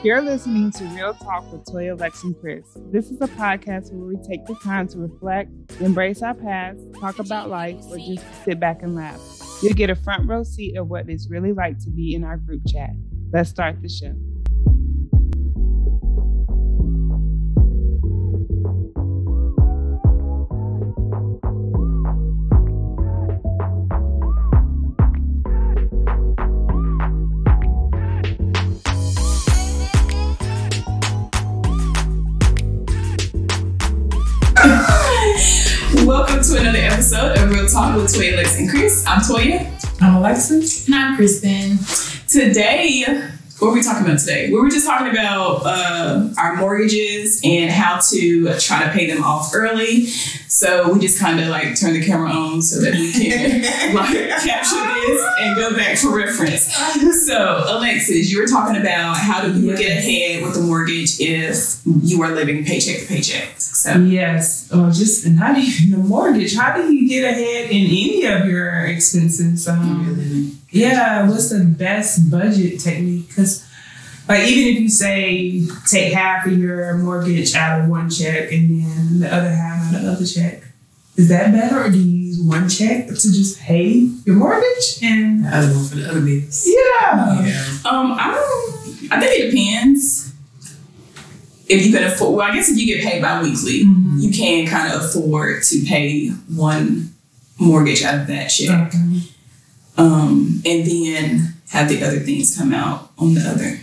You're listening to Real Talk with Toya, Lex, and Chris. This is a podcast where we take the time to reflect, embrace our past, talk about life, or just sit back and laugh. You'll get a front row seat of what it's really like to be in our group chat. Let's start the show. Welcome to another episode of Real Talk with Toya, Lex, and Chris. I'm Toya. I'm Alexis. And I'm Kristen. Today, what are we talking about today? We were just talking about our mortgages and how to try to pay them off early. So we just kind of like turn the camera on so that we can capture this and go back for reference. So Alexis, you were talking about how do you get ahead with the mortgage if you are living paycheck to paycheck. So yes, or just not even the mortgage. How do you get ahead in any of your expenses? Yeah, what's the best budget technique? Because like even if you say take half of your mortgage out of one check and then the other half out of the other check, is that better, or do you use one check to just pay your mortgage and I don't know for the other bills? Yeah. I think it depends. If you can afford, well, I guess if you get paid bi-weekly, you can kind of afford to pay one mortgage out of that check. Okay. And then have the other things come out on the other.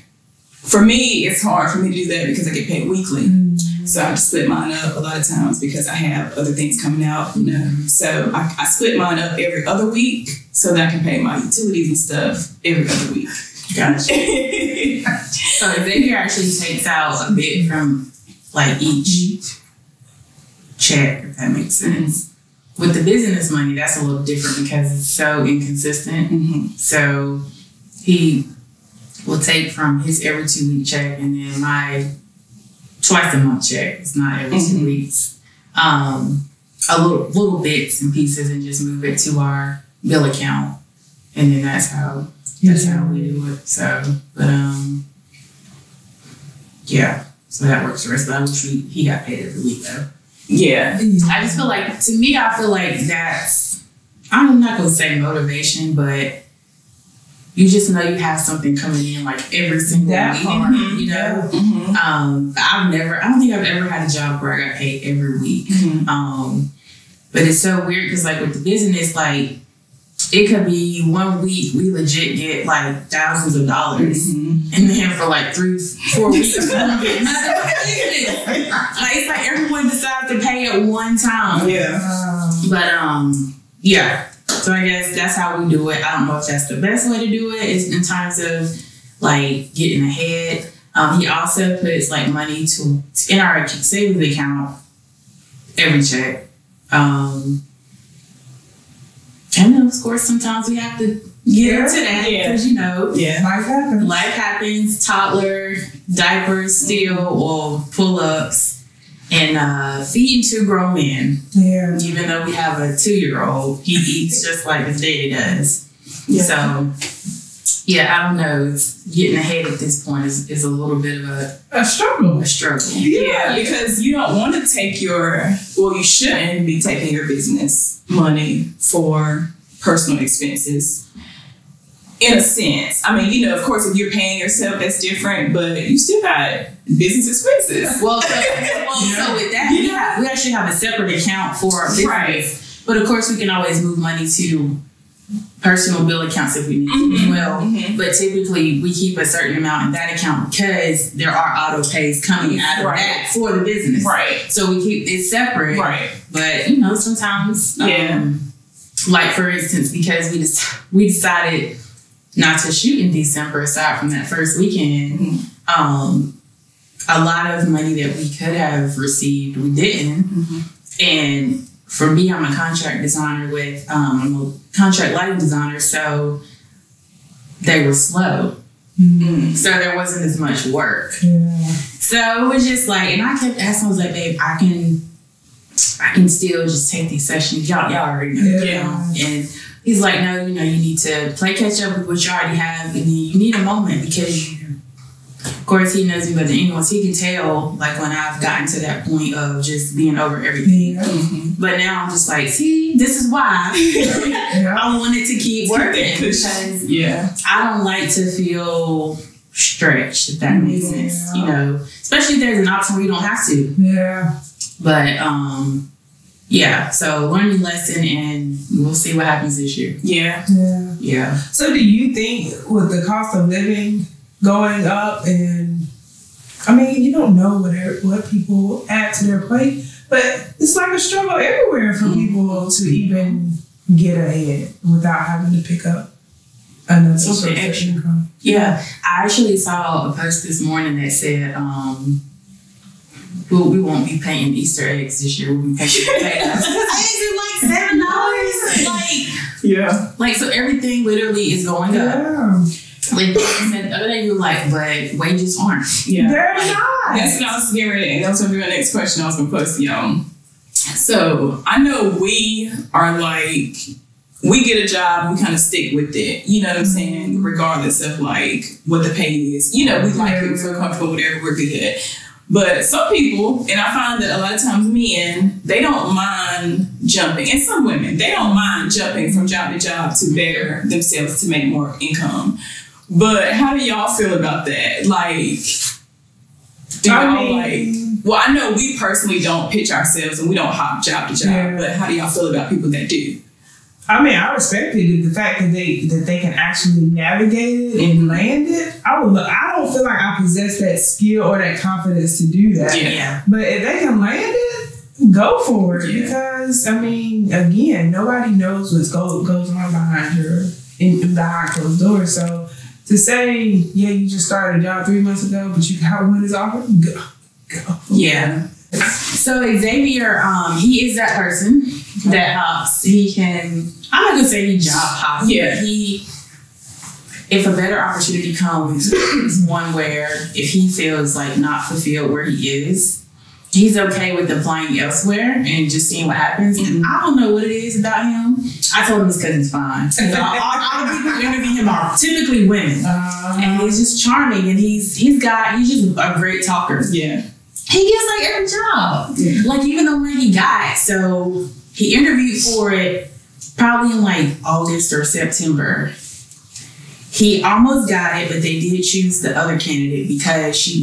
For me, it's hard for me to do that because I get paid weekly. So I split mine up a lot of times because I have other things coming out, you know. So I split mine up every other week so that I can pay my utilities and stuff every other week. Gotcha. So Xavier actually takes out a bit from like each check, if that makes sense. With the business money, that's a little different because it's so inconsistent. So he will take from his every 2 week check and then my twice a month check. It's not every 2 weeks. A little bits and pieces and just move it to our bill account. And then that's how we do it. So, but yeah. So that works for us. But I wish he got paid every week though. Yeah. I just feel like, to me, I feel like that's, I'm not going to say motivation, but you just know you have something coming in like every single week, you know? I don't think I've ever had a job where I got paid every week. But it's so weird because like with the business, like it could be 1 week we legit get like thousands of dollars, and then for like 3-4 weeks we don't get nothing. Like it's like everyone decides to pay at one time. But yeah. So I guess that's how we do it. I don't know if that's the best way to do it. Is in terms of like getting ahead. He also puts like money in our savings account every check. And of course, sometimes we have to get into that because, you know, life happens. Toddler, diapers still, or pull-ups, and feeding 2 grown men. Yeah. Even though we have a 2-year-old, he eats just like his daddy does. Yeah. So, yeah, I don't know. Getting ahead at this point is a little bit of a struggle. Yeah, because you don't want to take you shouldn't be taking your business money for personal expenses. In a sense. I mean, you know, of course, if you're paying yourself, that's different, but you still got business expenses. Well, so with that, we actually have a separate account for our business. Right. But of course, we can always move money to personal bill accounts if we need to as well. But typically, we keep a certain amount in that account because there are auto pays coming out of that for the business. Right. So we keep it separate. Right. But, you know, sometimes, like for instance, because we decided not to shoot in December, aside from that first weekend, a lot of money that we could have received, we didn't. And for me, I'm a contract designer I'm a contract lighting designer, so they were slow. So there wasn't as much work. So it was just like, and I kept asking, I was like, babe, I can still just take these sessions. Y'all already know. And he's like, no, you know, you need to play catch up with what you already have, and then you need a moment because Of course, he knows me better than anyone, so he can tell, like, when I've gotten to that point of just being over everything. Yeah. But now I'm just like, see, this is why I wanted to keep working, because I don't like to feel stretched, if that makes sense. You know, especially if there's an option where you don't have to. Yeah. But, so learning lesson, and we'll see what happens this year. Yeah. So do you think with the cost of living going up, and I mean, you don't know what people add to their plate, but it's like a struggle everywhere for people to even get ahead without having to pick up another source of income. Yeah. I actually saw a post this morning that said, we won't be paying Easter eggs this year. We'll be paying potatoes. Eggs are like $7. Like, so everything literally is going up. Like the other day, you were like, but wages aren't. They're not. That's what I was getting ready. That was going to be my next question I was going to post to y'all. So I know we are like, we get a job, we kind of stick with it. You know what I'm saying? Regardless of like what the pay is. You know, we like it, we feel comfortable, whatever, we're good. But some people, and I find that a lot of times men, they don't mind jumping. And some women, they don't mind jumping from job to job to better themselves to make more income. But how do y'all feel about that? Like, do y'all well, I know we personally don't pitch ourselves and we don't hop job to job, but how do y'all feel about people that do? I mean, I respect it, the fact that they can actually navigate it and land it. I don't feel like I possess that skill or that confidence to do that. Yeah. But if they can land it, go for it. Because I mean, again, nobody knows what goes on behind behind closed doors. So to say, you just started a job 3 months ago, but you got one is offered, go. Yeah. So Xavier, he is that person that hops. He can, I'm not gonna say he job hops, but if a better opportunity comes, it's one where if he feels like not fulfilled where he is, he's okay with applying elsewhere and just seeing what happens. And I don't know what it is about him. I told him it's because he's fine. All the people who interview him are typically women, and he's just charming, and he's just a great talker. Yeah. He gets like every job. Yeah. Like even the one he got. So he interviewed for it probably in like August or September. He almost got it, but they did choose the other candidate because she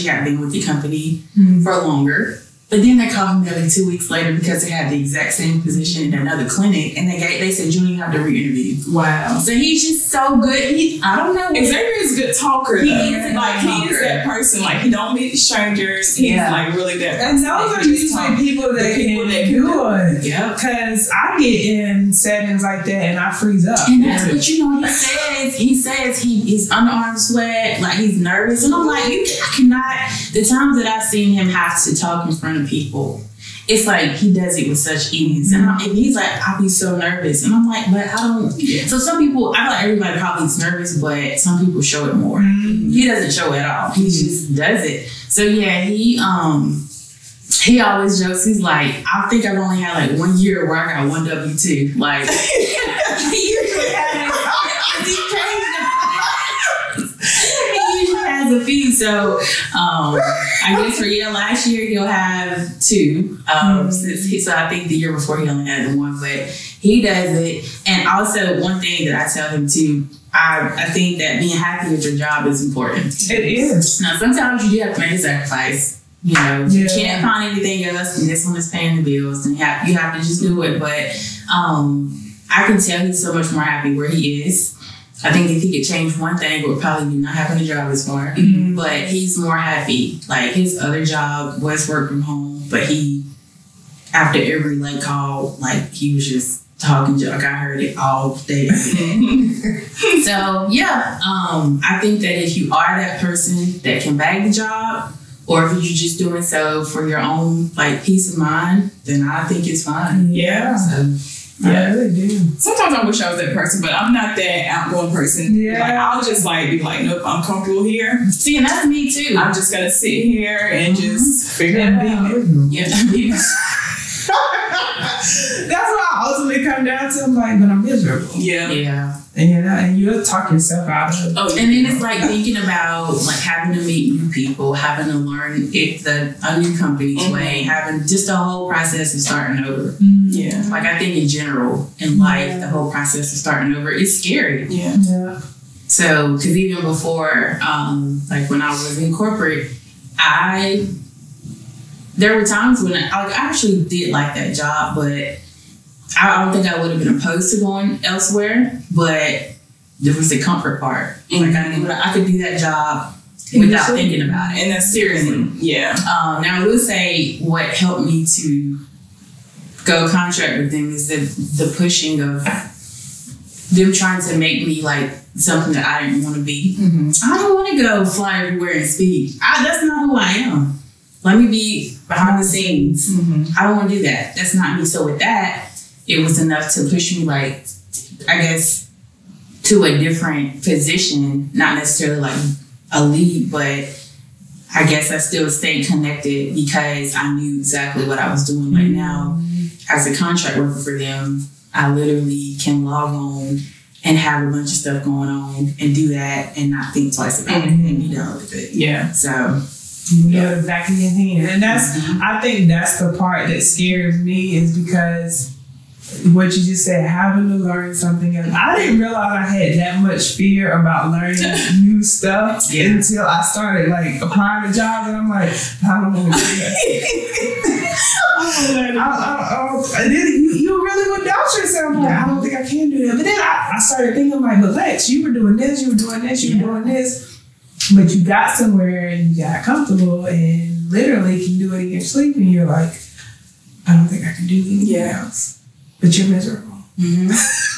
had been with the company for longer. But then they called him like 2 weeks later because they had the exact same position in another clinic, and they said you don't even have to re-interview. Wow! So he's just so good. I don't know. Xavier is a good talker. He is that person. Like he don't meet strangers. He's like really that. And those are usually people that can do it. Yeah. Because I get in settings like that and I freeze up. And that's what he says he's underarm sweat, like he's nervous, and I'm like, I cannot. The times that I've seen him have to talk in front of people, it's like he does it with such ease, and he's like, I'll be so nervous, and I'm like, but I don't. So some people, I feel like everybody probably is nervous, but some people show it more. He doesn't show it at all. He just does it. So yeah, he always jokes. He's like, I think I've only had like 1 year where I got one W-2. Like he usually has a few. So I guess for last year he'll have 2. So I think the year before he only had 1, but he does it. And also one thing that I tell him too, I think that being happy with your job is important. It is. Now sometimes you do have to make a sacrifice. You know, you can't find anything else, and this one is paying the bills, and you have to just do it. But I can tell he's so much more happy where he is. I think if he could change one thing, it would probably be not having a job as far. But he's more happy. Like his other job was work from home, but he, after every late call, like he was just talking junk. I heard it all day. So yeah, I think that if you are that person that can bag the job, or if you're just doing so for your own like peace of mind, then I think it's fine. Yeah. So, I really do. Sometimes I wish I was that person, but I'm not that outgoing person. Yeah. Like I'll just like be like, nope, I'm comfortable here. See, and that's me too. I'm just gonna sit here and just figure it out. That's what I ultimately come down mindset, I'm like, but I'm miserable. Yeah. And you'll talk yourself out of it. Oh, and then it's like thinking about like having to meet new people, having to learn a new company's way, having just the whole process of starting over. Yeah. Like I think in general in life, the whole process of starting over is scary. Yeah. So, because even before, like when I was in corporate, there were times when I actually did like that job, but I don't think I would have been opposed to going elsewhere, but there was the comfort part. Like I could do that job without thinking about it. And that's seriously. Yeah. Now I will say what helped me to go contract with them is the pushing of them trying to make me like something that I didn't want to be. I don't want to go fly everywhere and speak. That's not who I am. Let me be behind the scenes. I don't want to do that. That's not me. So with that, it was enough to push me, like, I guess, to a different position. Not necessarily like a lead, but I guess I still stayed connected because I knew exactly what I was doing. Like now, as a contract worker for them, I literally can log on and have a bunch of stuff going on and do that and not think twice about it and be done with it. Yeah. So... You know, the back of your hand. And I think that's the part that scares me is because what you just said, having to learn something else. I didn't realize I had that much fear about learning new stuff until I started like applying to jobs and I'm like, I don't know what to do that. And then you really would doubt yourself. Like, I don't think I can do that. But then I started thinking like, but Lex, you were doing this, you were doing this, you were doing this. But you got somewhere and you got comfortable and literally can do it in your sleep and you're like, I don't think I can do anything else. But you're miserable.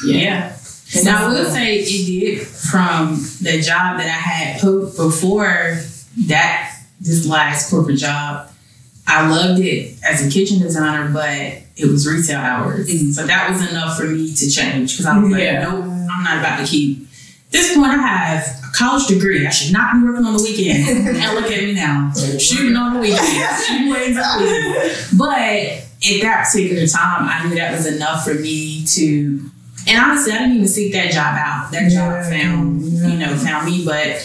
Yeah. And I will say it did from the job that I had before this last corporate job. I loved it as a kitchen designer, but it was retail hours. So that was enough for me to change because I was like, nope, I'm not about to keep. At this point, I have a college degree. I should not be working on the weekends. And look at me now, shooting on the weekends, shooting waves on the weekends. But at that particular time, I knew that was enough for me to. And honestly, I didn't even seek that job out. That job found me. But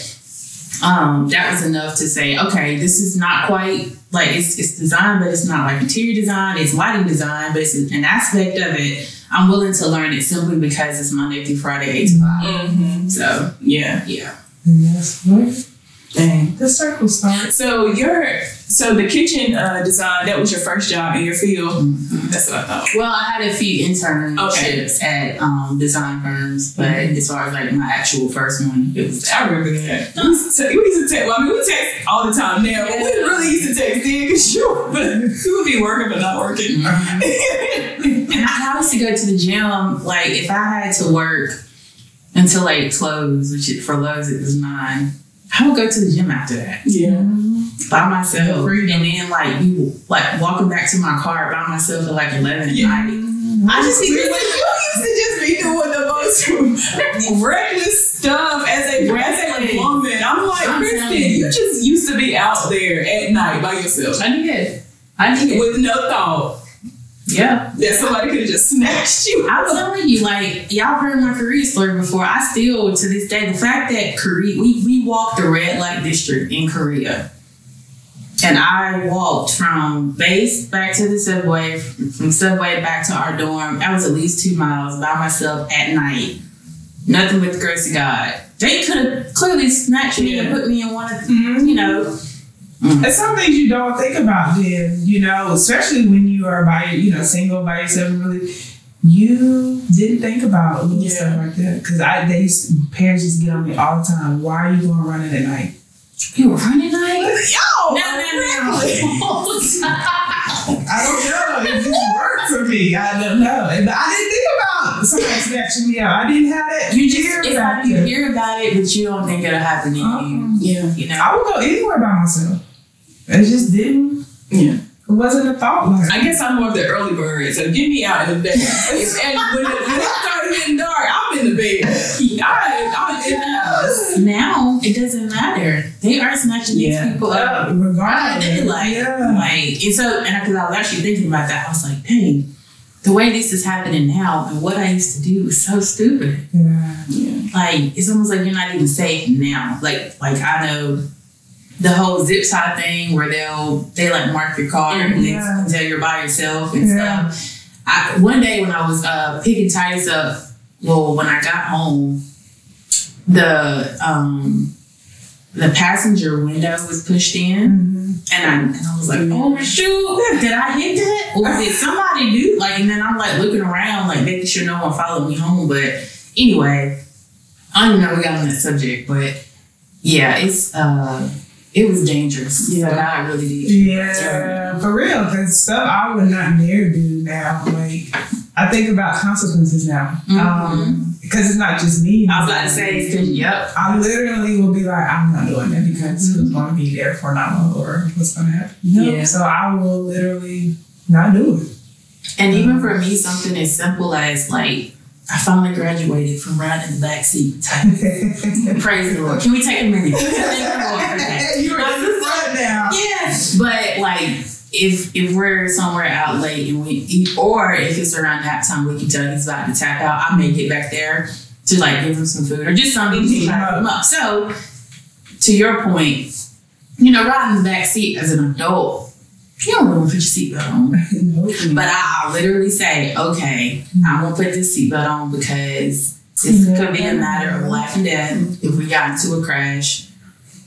that was enough to say, okay, this is not quite like it's design, but it's not like interior design. It's lighting design, but it's an aspect of it. I'm willing to learn it simply because it's Monday through Friday, 8 to 5. So, yeah. And that's what? Dang. The circle starts. So the kitchen design, that was your first job in your field? That's what I thought. Well, I had a few internships at design firms, but as far as like my actual first one, it was... I remember that. We used to text, well, I mean, we text all the time now, but we really used to text then because you would be working but not working. And I used to go to the gym, like if I had to work until like close, which for Lowe's it was 9, I would go to the gym after that. Yeah. By myself. And then like walking back to my car by myself at like 11 at night. I just be like, you used to just be doing the most reckless stuff as a woman. I'm like, Kristen, you just used to be out there at night by yourself. I did. With no thought. Yeah. That somebody could have just snatched you. I'm telling you, like, y'all heard my Korea story before. I still, to this day, the fact that Korea, we walked the red light district in Korea. And I walked from base back to the subway, from subway back to our dorm. That was at least 2 miles by myself at night. Nothing but the grace of God. They could have clearly snatched me and put me in one of the, And some things you don't think about then, especially when you are single by yourself. Really, you didn't think about little stuff like that. Because parents just get on me all the time. Why are you going running at night? You were running at night? Yo! No. I don't know. It just worked for me. I don't know. And I didn't think about somebody snatching me out. I didn't have that. You hear about it, but you don't think it'll happen to you. Yeah. I would go anywhere by myself. It just didn't. Yeah. It wasn't a thought like I guess I'm more of the early bird, so get me out in the day. And when it started getting dark, I'm in the bed. I'm in the house. Now it doesn't matter. They are snatching these people up regardless. And so, and because I was actually thinking about that, I was like, dang, the way this is happening now and what I used to do was so stupid. Yeah. Like, it's almost like you're not even safe now. Like I know the whole zip tie thing where they like mark your car and they can tell you're by yourself and stuff. One day when I was picking Titus up, well, when I got home, the passenger window was pushed in, and I was like, oh shoot, did I hit that, or did somebody do like? And then I'm like looking around, like making sure no one followed me home. But anyway, I don't even know we got on that subject, but yeah, it was dangerous. Yeah, so I really did. Yeah, for real, because stuff I would not dare do now. Like, I think about consequences now. Because it's not just me. I was about to say, I literally will be like, I'm not doing that because who's going to be there for not or what's going to happen. No. So I will literally not do it. And even for me, something as simple as like, I finally graduated from riding in the backseat. Praise the Lord. Can we take a minute? Thank the Lord for that. You're in the front now. Yes. But like, if we're somewhere out late and we eat, or if it's around that time, we can tell he's about to tap out. I may get back there to like give him some food or just something to hype him up. So, to your point, riding in the back seat as an adult, you don't really put your seatbelt on. But I literally say, okay, I'm gonna put this seatbelt on because this could be a matter of life and death. If we got into a crash,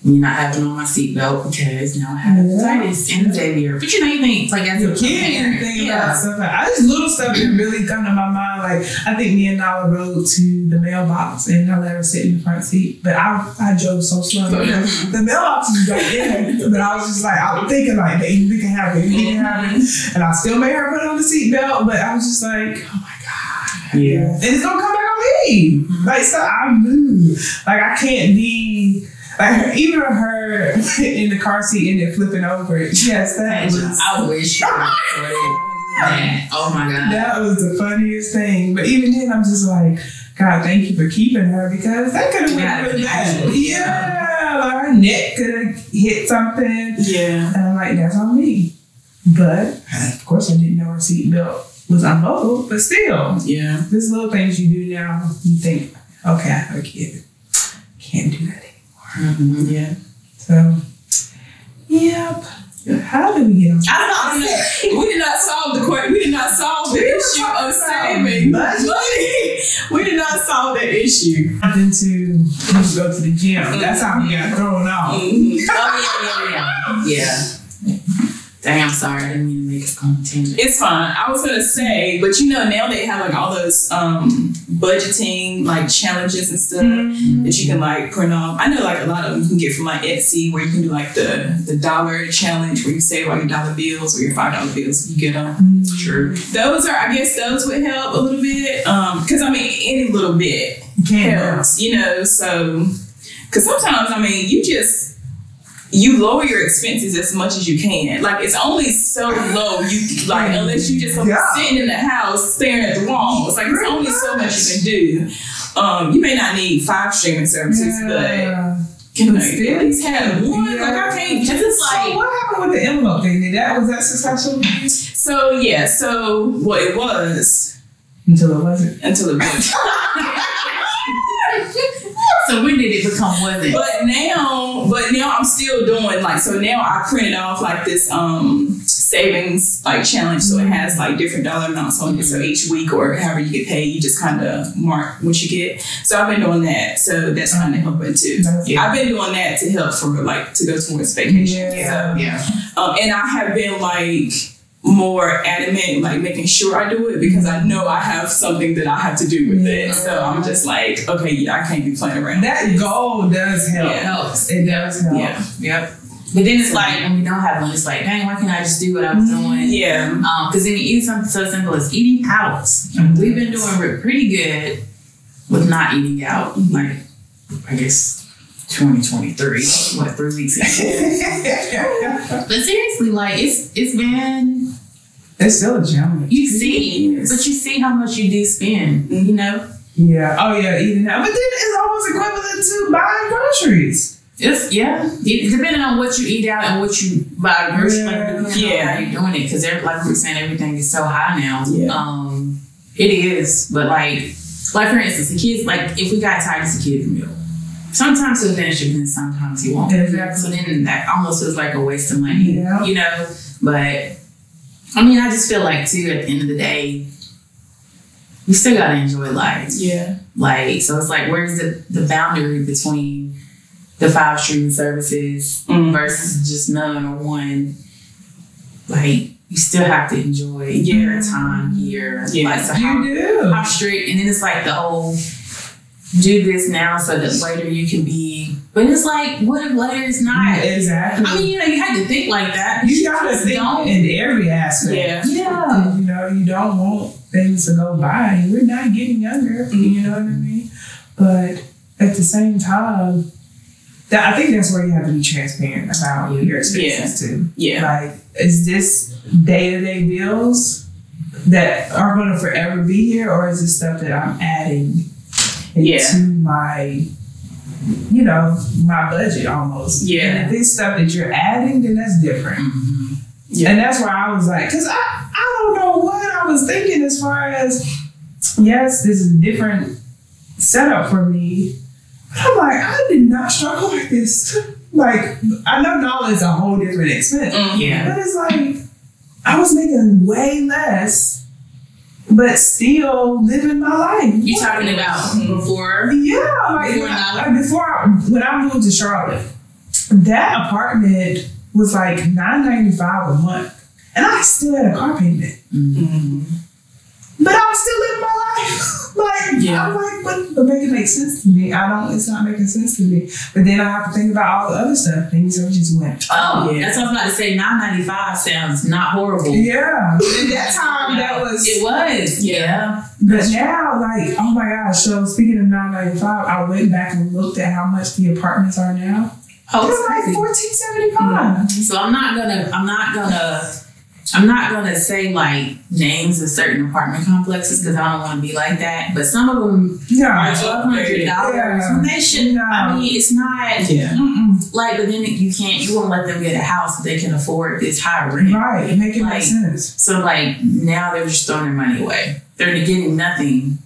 me not having on my seatbelt because now I have hepatitis and Xavier. But you think like as a kid, think about stuff like I just little stuff that really come to my mind. Like I think me and Nala rode to the mailbox and I let her sit in the front seat, but I drove so slow. The mailbox was right there, but I was just like I was thinking like we can have it, we can have it, and I still made her put on the seatbelt. But I was just like, oh my god, and it's gonna come back on me. Like so, I knew like I can't be. Like even her in the car seat and then flipping over. Yes, that was. I wish. Oh my god, that was the funniest thing. But even then, I'm just like, God, thank you for keeping her because that could have been really bad. Yeah, like her neck could have hit something. Yeah, and I'm like, that's on me. But of course, I didn't know her seatbelt was unbuckled. But still, there's little things you do now. You think, okay, I have a kid, can't do that. Yeah. So, yep. How did we get on? I don't know. We did not solve the issue of saving money. We did not solve that issue. Then to go to the gym. That's how we got thrown off. Oh yeah. Dang, I'm sorry. I didn't mean to make a content. It's fine. I was gonna say, but now they have like all those budgeting like challenges and stuff that you can like print off. I know like a lot of them you can get from like Etsy where you can do like the dollar challenge where you save all your dollar bills or your $5 bills. You get them. Sure. Those would help a little bit. Because I mean any little bit helps. So because sometimes you lower your expenses as much as you can. Like it's only so low you like unless you just sitting in the house staring at the walls. Like it's only so much you can do. You may not need 5 streaming services, but can you at least have one? Like I can't just like. So what happened with the envelope thing? Was that successful? So it was until it wasn't. Until it wasn't. So when did it become worth it? But now I'm still doing like, so now I printed off like this savings like challenge. So it has like different dollar amounts on it. So each week or however you get paid, you just kind of mark what you get. So I've been doing that. So that's kind of helping too. I've been doing that to help for like to go towards vacation. And I have been like more adamant, like making sure I do it because I know I have something that I have to do with it. So I'm just like, okay, I can't be playing around. That goal does help. Yeah, it helps. It does help. Yeah. Yep. But then it's like when we don't have one, it's like, dang, why can't I just do what I was doing? Yeah. Because then you eat something so simple as eating out. We've been doing pretty good with not eating out. Like, I guess 2023, 3 weeks ago. But seriously, like it's been. It's still a challenge. You see how much you do spend. Yeah. Oh yeah, eating out. But then it's almost equivalent to buying groceries. Depending on what you eat out and what you buy groceries, depending on how you're doing it, because like we were saying, everything is so high now. It is, but like for instance, the kids, like if we got Titus a kid's meal, sometimes he'll finish it and sometimes he won't. Exactly. So then that almost feels like a waste of money, you know. But I mean, I just feel like too, at the end of the day, you still gotta enjoy life. Yeah. Like, so it's like, where's the boundary between the 5 streaming services versus just none or one? Like, you still have to enjoy your time here. Yeah, like, so you do. How strict, and then it's like the whole do this now so that later you can be. But it's like, what if later it's not? Exactly. I mean, you know, you had to think like that. You gotta think in every aspect. Yeah. You know, you don't want things to go by. We're not getting younger. You know what I mean? But at the same time, I think that's where you have to be transparent about your expenses too. Yeah. Like, is this day-to-day bills that are going to forever be here, or is this stuff that I'm adding into my, you know, my budget almost? Yeah. And if it's stuff that you're adding, then that's different. Yeah. And that's where I was like, because I don't know what I was thinking as far as, yes, this is a different setup for me. But I'm like, I did not struggle like this. Like, I know knowledge is a whole different expense. But it's like, I was making way less, but still living my life. You talking about before? Yeah, like when I moved to Charlotte, that apartment was like $9.95 a month, and I still had a car payment. But I was still living my life. I'm like, but make it make sense to me. It's not making sense to me. But then I have to think about all the other stuff. Things that just went. That's what I was about to say. $9.95 sounds not horrible. Yeah. But at that time, It was. Yeah. But now, like, oh my gosh. So speaking of $9.95, I went back and looked at how much the apartments are now. It's like $14.75. So I'm not gonna say like names of certain apartment complexes because I don't want to be like that. But some of them are $1,200 when they shouldn't. I mean, it's not like. But then you won't let them get a house that they can afford this high rent. Right, make it make sense. So like now they're just throwing their money away. They're getting nothing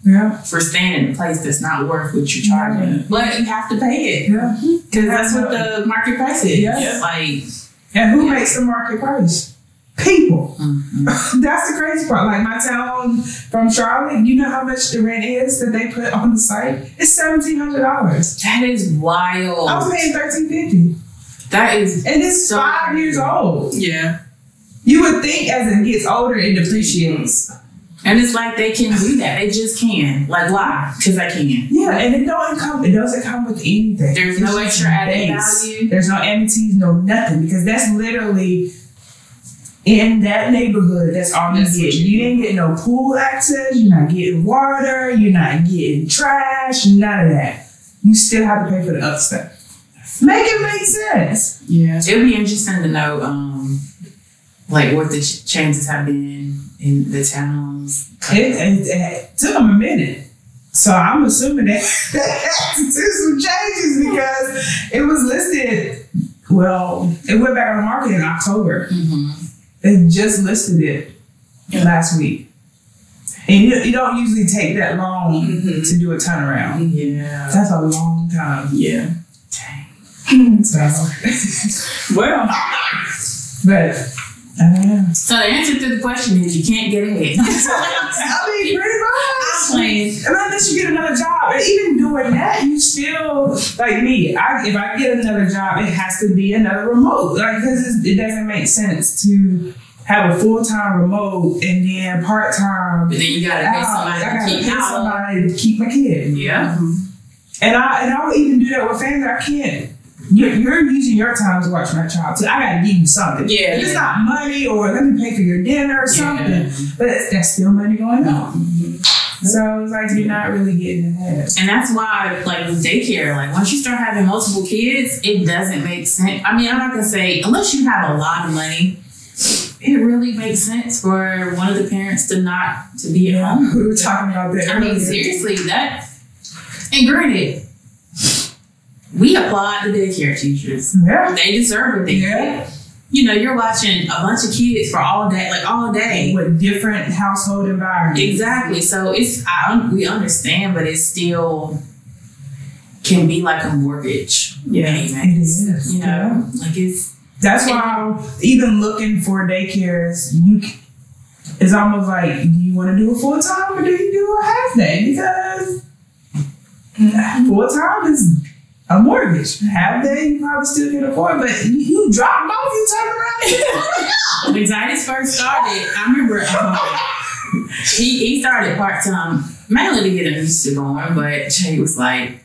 for staying in a place that's not worth what you're charging. But you have to pay it because that's what the market price is. Like, and who makes the market price? People. That's the crazy part. Like my town from Charlotte, you know how much the rent is that they put on the site? It's $1,700. That is wild. I was paying $1,350. That is, and it's so 5 years old. Yeah. You would think as it gets older, it depreciates. And it's like they can do that. They just can. Like, why? Because I can. Yeah, and it doesn't come with anything. There's no extra added value. There's no amenities, no nothing, because that's literally in that neighborhood. That's all you get. You didn't get no pool access. You're not getting water. You're not getting trash. None of that. You still have to pay for the other stuff. Make it make sense. Yeah, it would be interesting to know, like what the changes have been in the towns. It took them a minute. So I'm assuming that they had to do some changes because it was listed, well, it went back on the market in October. They just listed it last week. And you don't usually take that long to do a turnaround. Yeah. That's a long time. Yeah. Dang. So, well, but so the answer to the question is you can't get ahead. I mean, pretty much. Unless you get another job. And even doing that, you still, like me, if I get another job, it has to be another remote. Like, because it doesn't make sense to have a full-time remote and then part-time. But then you got to pay somebody to keep my kid. Yeah. And I would even do that with family. I can't. You're using your time to watch my child, so I gotta give you something. Yeah, if it's not money or let me pay for your dinner or something, but that's still money going on. So it's like you're not really getting ahead. And that's why, like with daycare, like once you start having multiple kids, it doesn't make sense. I mean, I'm not gonna say unless you have a lot of money, it really makes sense for one of the parents to be at home. We were talking about that. I mean, seriously, that. And granted, we applaud the daycare teachers. Yeah. They deserve what they get. You know, you're watching a bunch of kids for all day. With different household environments. Exactly. So we understand, but it still can be like a mortgage. Yeah, it is. You know, like that's why even looking for daycares, it's almost like, do you want to do a full time or do you do a half day? Because full time is a mortgage. Half day you probably still can afford, but you drop them off, you turn around. When Titus first started, I remember he started part time mainly to get him used to going, but Jay was like,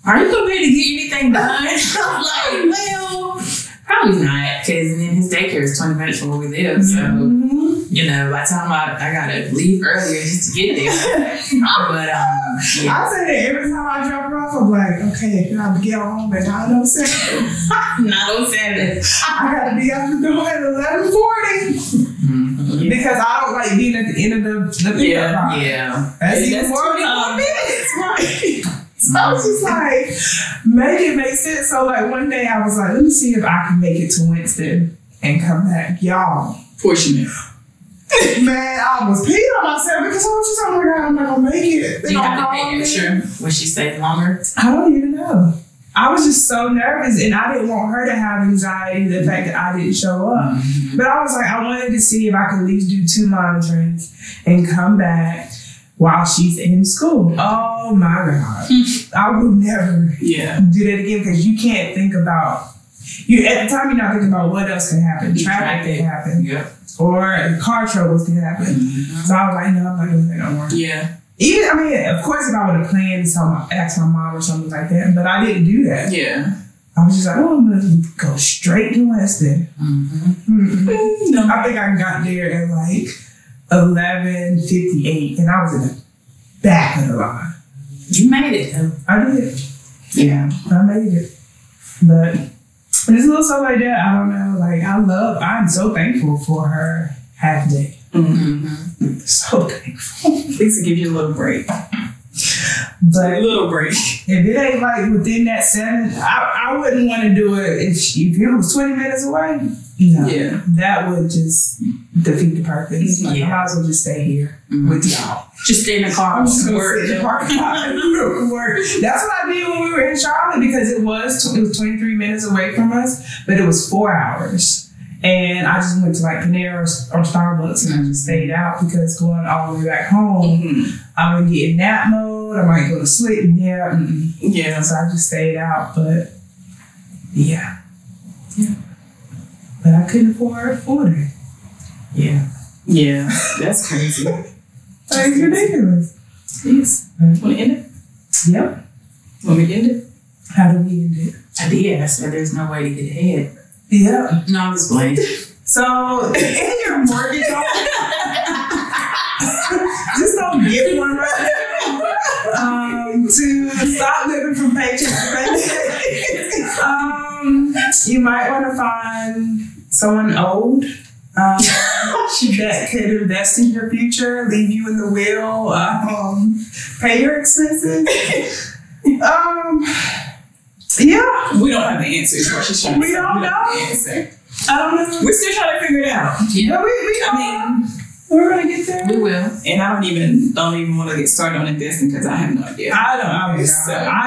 "Are you gonna be able to get anything done?" I was like, "Well, probably not," because then his daycare is 20 minutes from where we live, so you know, by the time I gotta leave earlier just to get there. But I say that every time I drop her off, I'm like, okay, I have to get home at 9:07. 9:07. I gotta be out the door at 11:40 because I don't like being at the end of the pickup. Yeah. That's even more than 1 minute, right? So I was just like, make it make sense. So like one day I was like, let me see if I can make it to Winston and come back. Y'all. Fortunate. Man, I almost peed on myself because I was just, oh my God, I'm not gonna make it. Do you have to pay extra? Would she stay longer? I don't even know. I was just so nervous and I didn't want her to have anxiety, the fact that I didn't show up. Mm-hmm. But I was like, I wanted to see if I could at least do 2 monitorings and come back while she's in school. Oh my God. I would never do that again because you can't think about, at the time you're not thinking about what else can happen. Traffic can happen. Yeah. Or car troubles can happen. Mm-hmm. So I was like, no, I'm not doing that no more. Yeah. Even, I mean, of course, if I would have planned to ask my mom or something like that, but I didn't do that. Yeah. I was just like, oh, I'm going to go straight to Winston. Mm-hmm. No. I think I got there at like 11:58, and I was in the back of the line. You made it, though. I did. Yeah. I made it. But it's a little stuff like that. I don't know. Like, I'm so thankful for her half day. Mm-hmm. So thankful. At least it gives you a little break. But a little break. If it ain't like within that 7, I wouldn't want to do it if it was 20 minutes away. No. Yeah. That would just defeat the purpose. Like, I might as well just stay here with y'all. Just stay in the car. Sit in the parking lot and work. That's what I did when we were in Charlotte because it was 23 minutes away from us, but it was 4 hours. And I just went to like Panera or Starbucks and I just stayed out because going all the way back home, I'm gonna get in nap mode. I might go to sleep. Yeah. So I just stayed out, but yeah. But I couldn't afford it. Yeah. That's crazy. It's ridiculous. Yes. Want to end it? Yep. Want me to end it? How do we end it? I did. I said there's no way to get ahead. Yeah. No, I'm just playing. So, in your mortgage, just don't get one right. To stop living from paycheck to paycheck. You might want to find someone old that could invest in your future, leave you in the will, pay your expenses. Yeah. We don't have the answer. Is what she's trying to say. We don't know. Have the answer. I don't know. We're still trying to figure it out. Yeah. But I mean, we're gonna get there. We will. And I don't even want to get started on investing because I have no idea. I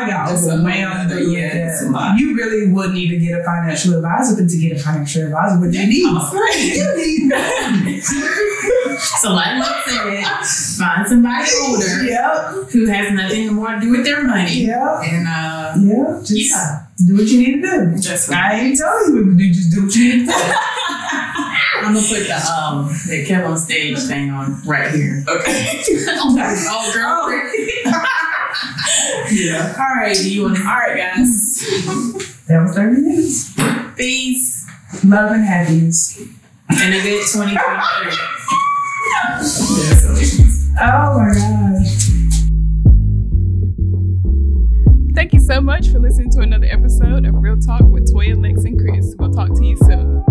got overwhelmed. It's a lot. You really would need to get a financial advisor, but to get a financial advisor, what you need? You need So like Mike said, find somebody older who has nothing more to do with their money. And do what you need to do. I ain't telling you what to do, just do what you need to do. I'm gonna put the Kevin on stage thing on right here. Okay. Oh, girl. Yeah. All right. All right, guys. That was 30 minutes. Peace, love, and happiness, and a good 2023. Oh my gosh. Thank you so much for listening to another episode of Real Talk with Toya, Lex, and Chris. We'll talk to you soon.